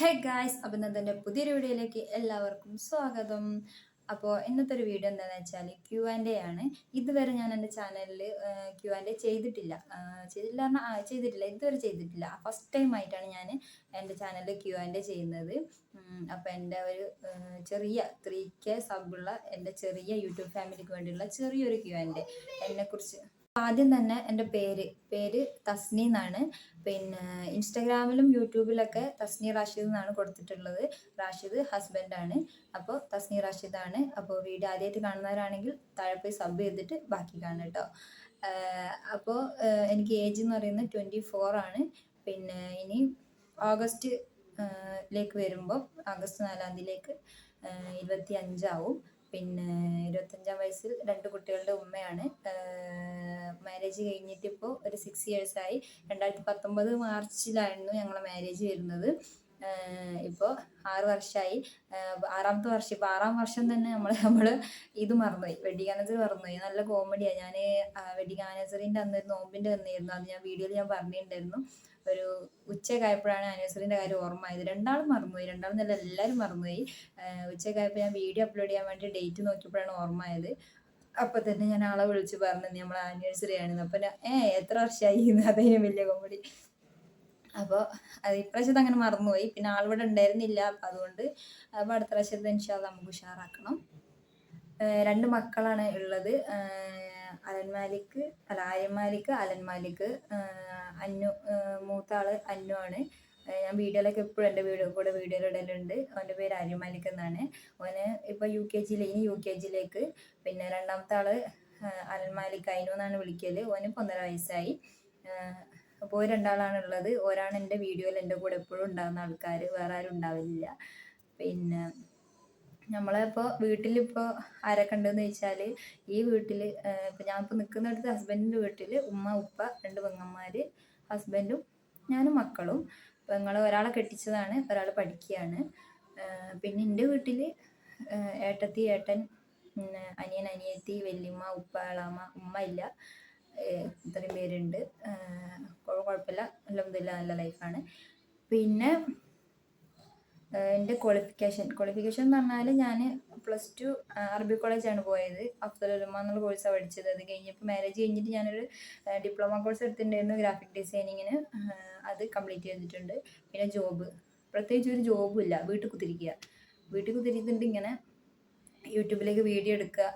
Hey guys, അപ്പം ഇന്നത്തെ പുതിയൊരു വീഡിയോയിലേക്ക് എല്ലാവർക്കും സ്വാഗതം. അപ്പോൾ ഇന്നത്തെ ഒരു വീഡിയോ എന്താണെന്ന് വെച്ചാൽ Q&A ആണ്. ഇതുവരെ ഞാൻ എൻ്റെ ചാനലിൽ Q&A ചെയ്തിട്ടില്ല. ചെയ്തിട്ടില്ല പറഞ്ഞാൽ ചെയ്തിട്ടില്ല, ഇതുവരെ ചെയ്തിട്ടില്ല. ഫസ്റ്റ് ടൈം ആയിട്ടാണ് ഞാൻ എൻ്റെ ചാനലിൽ Q&A ചെയ്യുന്നത്. അപ്പോൾ എൻ്റെ ഒരു ചെറിയ 3K സബുള്ള എൻ്റെ ചെറിയ യൂട്യൂബ് ഫാമിലിക്ക് വേണ്ടിയുള്ള ചെറിയൊരു Q&A എന്നെക്കുറിച്ച്. ആദ്യം തന്നെ എൻ്റെ പേര് തസ്നി എന്നാണ്. പിന്നെ ഇൻസ്റ്റഗ്രാമിലും യൂട്യൂബിലൊക്കെ തസ്നി റാഷിദ് എന്നാണ് കൊടുത്തിട്ടുള്ളത്. റാഷിദ് ഹസ്ബൻഡാണ്. അപ്പോൾ തസ്നി റാഷിദാണ്. അപ്പോൾ വീഡിയോ ആദ്യമായിട്ട് കാണുന്നവരാണെങ്കിൽ താഴെ പോയി സബ് ചെയ്തിട്ട് ബാക്കി കാണും കേട്ടോ. അപ്പോൾ എനിക്ക് ഏജ് എന്ന് പറയുന്നത് 24 ആണ്. പിന്നെ ഇനി ഓഗസ്റ്റ് ലേക്ക് വരുമ്പോൾ ഓഗസ്റ്റ് 4 തീയതിയിലേക്ക് 25 ആവും. പിന്നെ 25-ാം വയസ്സിൽ 2 കുട്ടികളുടെ ഉമ്മയാണ്. മാരേജ് കഴിഞ്ഞിട്ട് ഇപ്പോൾ ഒരു 6 years ആയി. 2019 മാർച്ചിലായിരുന്നു ഞങ്ങളെ മാരേജ് വരുന്നത്. ഇപ്പോൾ 6 വർഷമായി. 6ാമത്തെ വർഷം. ഇപ്പോൾ 6ാം വർഷം തന്നെ നമ്മൾ ഇത് മറന്നുപോയി, വെഡിങ് ആനിവേഴ്സറി മറന്നുപോയി. നല്ല കോമഡിയാണ്. ഞാൻ വെഡിങ് ആനിവേഴ്സറിൻ്റെ അന്ന് ഒരു നോമ്പിൻ്റെ വന്നിരുന്നു. അത് ഞാൻ വീഡിയോയിൽ ഞാൻ പറഞ്ഞിട്ടുണ്ടായിരുന്നു. ഒരു ഉച്ചക്കായപ്പോഴാണ് ആനിവേഴ്സറിൻ്റെ കാര്യം ഓർമ്മയായത്. രണ്ടാളും മറന്നുപോയി. രണ്ടാളും നല്ല എല്ലാവരും മറന്നുപോയി. ഉച്ചക്കായപ്പോൾ ഞാൻ വീഡിയോ അപ്ലോഡ് ചെയ്യാൻ വേണ്ടി ഡേറ്റ് നോക്കിയപ്പോഴാണ് ഓർമ്മയായത്. അപ്പോൾ തന്നെ ഞാൻ ആളെ വിളിച്ച് പറഞ്ഞു നമ്മൾ ആനിവേഴ്സറി ആണെന്ന്. അപ്പോൾ എത്ര വർഷമായി എന്ന്, അതേനും വലിയ കോമഡി. അപ്പോൾ അത് ഇപ്രാവശ്യത്തെ അങ്ങനെ മറന്നുപോയി. പിന്നെ ആളിവിടെ ഉണ്ടായിരുന്നില്ല. അപ്പം അതുകൊണ്ട് അപ്പോൾ അടുത്ത പ്രാവശ്യത്തെ ഇൻഷാല്ലാ നമുക്ക് ഉഷാറാക്കണം. 2 മക്കളാണ് ഉള്ളത്. ആര്യൻ മാലിക്, അലൻ മാലിക്. അന്നു, മൂത്ത ആള് അന്നു ആണ്. ഞാൻ വീഡിയോയിലൊക്കെ എപ്പോഴും എൻ്റെ വീഡിയോയിൽ ഇടലുണ്ട്. അവൻ്റെ പേര് ആര്യൻ മാലിക് എന്നാണ്. അവന് ഇപ്പോൾ ഇനി UKG-യിലേക്ക്. പിന്നെ 2ാമത്തെ ആള് അലൻ മാലിക്, അയിനു എന്നാണ് വിളിക്കൽ. ഓന് 1.5 വയസ്സായി. അപ്പോൾ 2 ഉള്ളത്. ഒരാണ് എൻ്റെ വീഡിയോയിൽ എൻ്റെ കൂടെ എപ്പോഴും ഉണ്ടാകുന്ന ആൾക്കാർ, വേറെ ആരും ഉണ്ടാവില്ല. പിന്നെ നമ്മളിപ്പോൾ വീട്ടിലിപ്പോൾ ആരൊക്കെ ഉണ്ടെന്ന് ചോദിച്ചാൽ, ഈ വീട്ടിൽ ഇപ്പോൾ ഞാനിപ്പോൾ നിൽക്കുന്നിടത്ത് ഹസ്ബൻഡിൻ്റെ വീട്ടിൽ ഉമ്മ, ഉപ്പ, 2 പെങ്ങന്മാർ, ഹസ്ബൻഡും ഞാനും മക്കളും. പെങ്ങൾ ഒരാളെ കെട്ടിച്ചതാണ്, ഒരാൾ പഠിക്കുകയാണ്. പിന്നെ എൻ്റെ വീട്ടിൽ ഏട്ടത്തി, ഏട്ടൻ, അനിയൻ, അനിയത്തി, വല്യമ്മ, ഉപ്പ, എളാമ്മ, ഉമ്മ ഇല്ല. ഇത്രയും പേരുണ്ട്. കുഴപ്പമില്ല, അൽഹംദുലില്ലാഹ് നല്ല ലൈഫാണ്. പിന്നെ എൻ്റെ ക്വാളിഫിക്കേഷൻ എന്ന് പറഞ്ഞാൽ ഞാൻ +2 അറബി കോളേജാണ് പോയത്. അഫ്സൽ ഉലമ എന്നുള്ള കോഴ്സാണ് പഠിച്ചത്. അത് കഴിഞ്ഞപ്പോൾ മാരേജ് കഴിഞ്ഞിട്ട് ഞാനൊരു ഡിപ്ലോമ കോഴ്സ് എടുത്തിട്ടുണ്ടായിരുന്നു ഗ്രാഫിക് ഡിസൈനിങ്ങിന്. അത് കംപ്ലീറ്റ് ചെയ്തിട്ടുണ്ട്. പിന്നെ പ്രത്യേകിച്ച് ഒരു ജോബും ഇല്ല. വീട്ടിൽ കുത്തിരിക്കുന്നുണ്ട്. ഇങ്ങനെ യൂട്യൂബിലേക്ക് വീഡിയോ എടുക്കുക,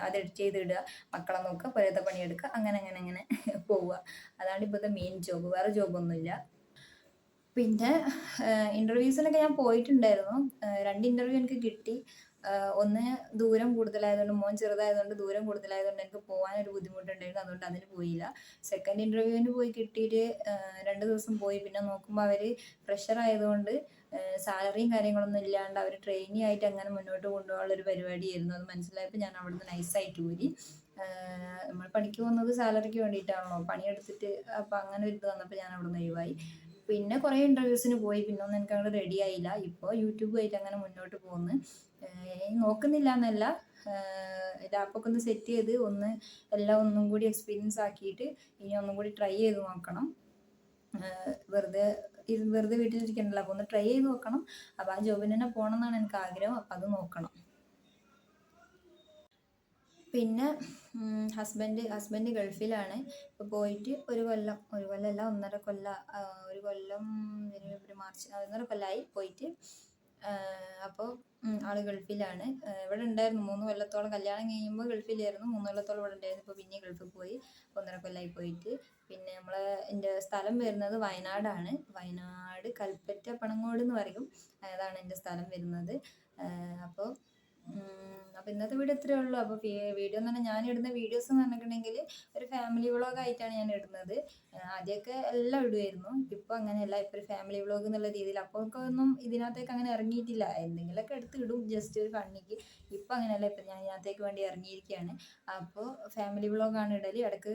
അത് എഡിറ്റ് ചെയ്ത് ഇടുക, മക്കളെ നോക്കുക, പുരത്തെ പണിയെടുക്കുക, അങ്ങനെ പോവുക. അതാണ് ഇപ്പോഴത്തെ മെയിൻ ജോബ്. വേറെ ജോബൊന്നുമില്ല. പിന്നെ ഇൻ്റർവ്യൂസിനൊക്കെ ഞാൻ പോയിട്ടുണ്ടായിരുന്നു. 2 ഇൻ്റർവ്യൂ എനിക്ക് കിട്ടി. ഒന്ന് ദൂരം കൂടുതലായതുകൊണ്ട്, മോൻ ചെറുതായതുകൊണ്ട് ദൂരം കൂടുതലായതുകൊണ്ട് എനിക്ക് പോകാനൊരു ബുദ്ധിമുട്ടുണ്ടായിരുന്നു. അതുകൊണ്ട് അതിന് പോയില്ല. സെക്കൻഡ് ഇൻ്റർവ്യൂവിന് പോയി കിട്ടിയിട്ട് 2 ദിവസം പോയി. പിന്നെ നോക്കുമ്പോൾ അവർ ഫ്രഷർ ആയതുകൊണ്ട് സാലറിയും കാര്യങ്ങളൊന്നും ഇല്ലാണ്ട് അവർ ട്രെയിനി ആയിട്ട് അങ്ങനെ മുന്നോട്ട് കൊണ്ടുപോകാനുള്ളൊരു പരിപാടിയായിരുന്നു. അത് മനസ്സിലായപ്പോൾ ഞാൻ അവിടുന്ന് നൈസായിട്ട് ഊരി. നമ്മൾ പണിക്ക് പോകുന്നത് സാലറിക്ക് വേണ്ടിയിട്ടാണല്ലോ, പണിയെടുത്തിട്ട്. അപ്പോൾ അങ്ങനെ ഒരു ഇത് വന്നപ്പോൾ ഞാൻ അവിടുന്ന് ഒഴിവായി. പിന്നെ കുറേ ഇൻ്റർവ്യൂസിന് പോയി. പിന്നെ ഒന്നും എനിക്ക് അങ്ങോട്ട് റെഡി ആയില്ല. ഇപ്പോൾ യൂട്യൂബുമായിട്ട് അങ്ങനെ മുന്നോട്ട് പോകുന്നു. നോക്കുന്നില്ല എന്നല്ല, ലാപ്പൊക്കെ ഒന്ന് സെറ്റ് ചെയ്ത് എല്ലാം ഒന്നും കൂടി എക്സ്പീരിയൻസ് ആക്കിയിട്ട് ഇനി ഒന്നും കൂടി ട്രൈ ചെയ്ത് നോക്കണം. വെറുതെ വീട്ടിലിരിക്കണ്ടല്ലോ, അപ്പോൾ ഒന്ന് ട്രൈ ചെയ്ത് നോക്കണം. അപ്പോൾ ആ ജോബിന് തന്നെ പോകണം എന്നാണ് എനിക്ക് ആഗ്രഹം. അപ്പോൾ അത് നോക്കണം. പിന്നെ ഹസ്ബൻഡ് ഗൾഫിലാണ്. ഇപ്പോൾ പോയിട്ട് 1 കൊല്ലം, 1 കൊല്ലമല്ല 1.5 കൊല്ലം, 1 കൊല്ലം ജനുവരി മാർച്ച് 1.5 കൊല്ലമായി പോയിട്ട്. അപ്പോൾ ആള് ഗൾഫിലാണ്. ഇവിടെ ഉണ്ടായിരുന്നു 3 കൊല്ലത്തോളം. കല്യാണം കഴിയുമ്പോൾ ഗൾഫിലായിരുന്നു. 3 കൊല്ലത്തോളം ഇവിടെ ഉണ്ടായിരുന്നു. ഇപ്പോൾ പിന്നെ ഗൾഫിൽ പോയി 1.5 കൊല്ലമായി പോയിട്ട്. പിന്നെ എൻ്റെ സ്ഥലം വരുന്നത് വയനാടാണ്. വയനാട് കൽപ്പറ്റ പണങ്ങോട് എന്ന് പറയും. അതാണ് എൻ്റെ സ്ഥലം വരുന്നത്. അപ്പോൾ ഇന്നത്തെ വീഡിയോ ഇത്രയേ ഉള്ളൂ. അപ്പോൾ വീഡിയോ എന്ന് പറഞ്ഞാൽ ഞാൻ ഇടുന്ന വീഡിയോസ് എന്ന് പറഞ്ഞിട്ടുണ്ടെങ്കിൽ ഒരു ഫാമിലി വ്ളോഗായിട്ടാണ് ഞാൻ ഇടുന്നത്. ആദ്യമൊക്കെ എല്ലാം ഇടുമായിരുന്നു. ഇപ്പോൾ അങ്ങനെയല്ല. ഇപ്പോൾ ഒരു ഫാമിലി വ്ളോഗ് എന്നുള്ള രീതിയിൽ. അപ്പോൾ ഒന്നും ഇതിനകത്തേക്ക് അങ്ങനെ ഇറങ്ങിയിട്ടില്ല. എന്തെങ്കിലുമൊക്കെ എടുത്ത് ഇടും, ജസ്റ്റ് ഒരു ഫണ്ണിക്ക്. ഇപ്പോൾ അങ്ങനെയല്ല. ഇപ്പം ഞാൻ ഇതിനകത്തേക്ക് വേണ്ടി ഇറങ്ങിയിരിക്കുകയാണ്. അപ്പോൾ ഫാമിലി വ്ളോഗാണ് ഇടൽ. ഇടയ്ക്ക്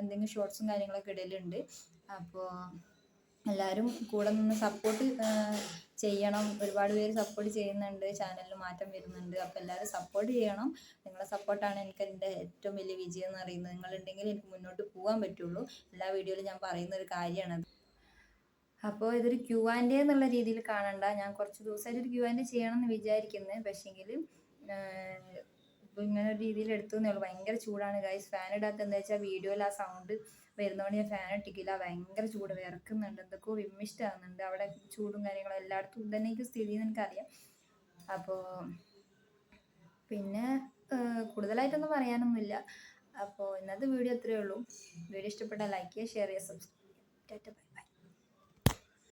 എന്തെങ്കിലും ഷോർട്സും കാര്യങ്ങളൊക്കെ ഇടലുണ്ട്. അപ്പോൾ എല്ലാവരും കൂടെ നിന്ന് സപ്പോർട്ട് ചെയ്യണം. ഒരുപാട് പേര് സപ്പോർട്ട് ചെയ്യുന്നുണ്ട്. ചാനലിൽ മാറ്റം വരുന്നുണ്ട്. അപ്പോൾ എല്ലാവരും സപ്പോർട്ട് ചെയ്യണം. നിങ്ങളെ സപ്പോർട്ടാണ് എനിക്ക് എൻ്റെ ഏറ്റവും വലിയ വിജയം എന്ന് പറയുന്നത്. നിങ്ങളുണ്ടെങ്കിൽ എനിക്ക് മുന്നോട്ട് പോകാൻ പറ്റുള്ളൂ. എല്ലാ വീഡിയോയിലും ഞാൻ പറയുന്ന ഒരു കാര്യമാണത്. അപ്പോൾ ഇതൊരു ക്യൂ ആൻഡ് എ എന്നുള്ള രീതിയിൽ കാണണ്ട. ഞാൻ കുറച്ച് ദിവസമായിട്ട് ഒരു ക്യൂ ആൻഡ് എ ചെയ്യണം എന്ന് വിചാരിക്കുന്നത്. പക്ഷേങ്കിൽ ഇപ്പോൾ ഇങ്ങനെ ഒരു രീതിയിൽ എടുത്തതേ ഉള്ളൂ. ഭയങ്കര ചൂടാണ് ഗൈസ്. ഫാൻ ഇടാത്ത എന്താ വെച്ചാൽ വീഡിയോയിൽ ആ സൗണ്ട് വരുന്നതുകൊണ്ട് ഞാൻ ഫാൻ ഇട്ടിക്കില്ല. ഭയങ്കര ചൂട്, വിറക്കുന്നുണ്ട്, എന്തൊക്കെയോ വിമ്മിഷ്ടമാകുന്നുണ്ട്. അവിടെ ചൂടും കാര്യങ്ങളും എല്ലായിടത്തും ഇതന്നെയൊക്കെ സ്ഥിതി എന്ന് എനിക്കറിയാം. അപ്പോൾ പിന്നെ കൂടുതലായിട്ടൊന്നും പറയാനൊന്നുമില്ല. അപ്പോൾ ഇന്നത്തെ വീഡിയോ ഇത്രയേ ഉള്ളൂ. വീഡിയോ ഇഷ്ടപ്പെട്ടാൽ ലൈക്ക് ചെയ്യുക, ഷെയർ ചെയ്യുക, സബ്സ്ക്രൈബ് ചെയ്യുക. ടാറ്റ ബൈ.